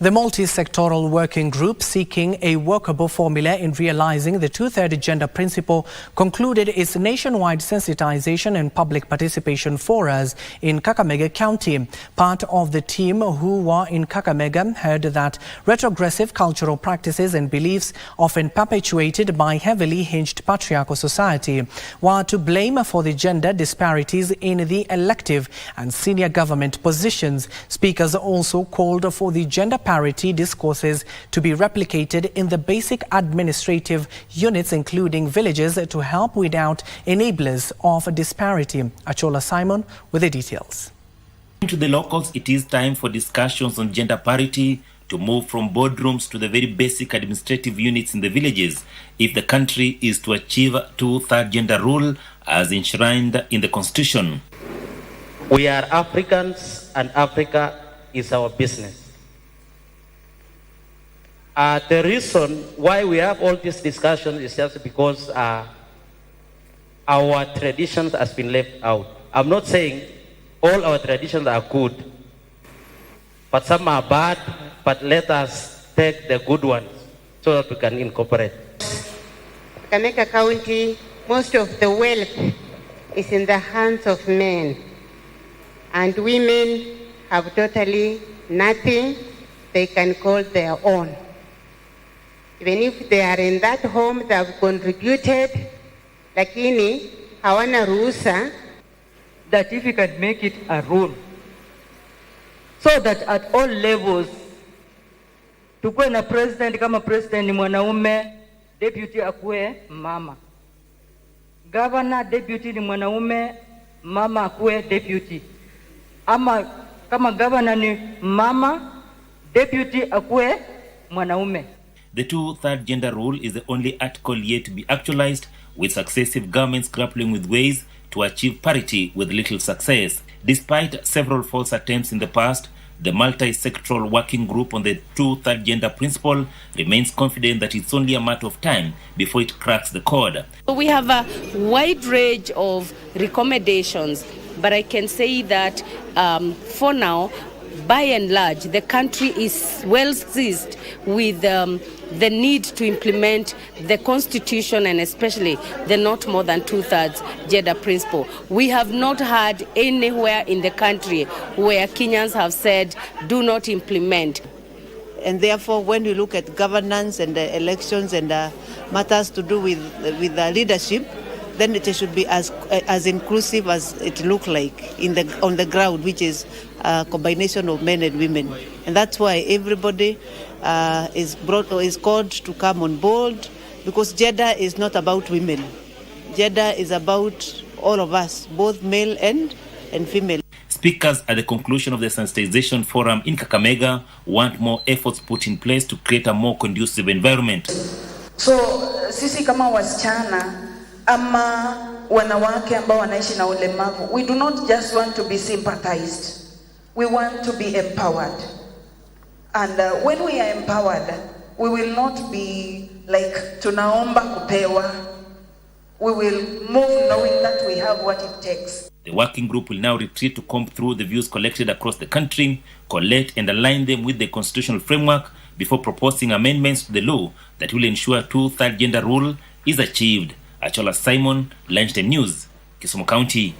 The multi-sectoral working group seeking a workable formula in realizing the two-thirds gender principle concluded its nationwide sensitization and public participation forums in Kakamega County. Part of the team who were in Kakamega heard that retrogressive cultural practices and beliefs often perpetuated by heavily hinged patriarchal society were to blame for the gender disparities in the elective and senior government positions. Speakers also called for the gender parity discourses to be replicated in the basic administrative units, including villages, to help weed out enablers of disparity. Achola Simon with the details. To the locals, it is time for discussions on gender parity to move from boardrooms to the very basic administrative units in the villages if the country is to achieve two-thirds gender rule as enshrined in the constitution. We are Africans and Africa is our business. The reason why we have all these discussions is just because our traditions has been left out. I'm not saying all our traditions are good, but some are bad, but let us take the good ones so that we can incorporate. Kakamega County, most of the wealth is in the hands of men, and women have totally nothing they can call their own. Even if they are in that home, they have contributed, lakini hawana ruhusa. That if you can make it a rule, so that at all levels, tukuwe na president, kama president ni mwanaume, deputy akuwe mama. Governor, deputy ni mwanaume, mama akuwe deputy. Ama kama governor ni mama, deputy akuwe mwanaume. The two-thirds gender rule is the only article yet to be actualized, with successive governments grappling with ways to achieve parity with little success. Despite several false attempts in the past, the multi-sectoral working group on the two-thirds gender principle remains confident that it's only a matter of time before it cracks the code. We have a wide range of recommendations, but I can say that for now, by and large, the country is well seized with the need to implement the Constitution and especially the not more than two-thirds gender principle. We have not had anywhere in the country where Kenyans have said, do not implement. And therefore, when we look at governance and elections and matters to do with leadership, then it should be as inclusive as it looks like on the ground, which is a combination of men and women. And that's why everybody is called to come on board, because gender is not about women. Gender is about all of us, both male and female. Speakers at the conclusion of the sensitization forum in Kakamega want more efforts put in place to create a more conducive environment. So sisi kama wasichana ama wanawake ambao wanaishi na ulemavu, we do not just want to be sympathized. We want to be empowered. And when we are empowered, we will not be like tunaomba kupewa. We will move knowing that we have what it takes. The working group will now retreat to comb through the views collected across the country, collect and align them with the constitutional framework before proposing amendments to the law that will ensure two-thirds gender rule is achieved. Achola Simon, Lunchtime News, Kisumu County.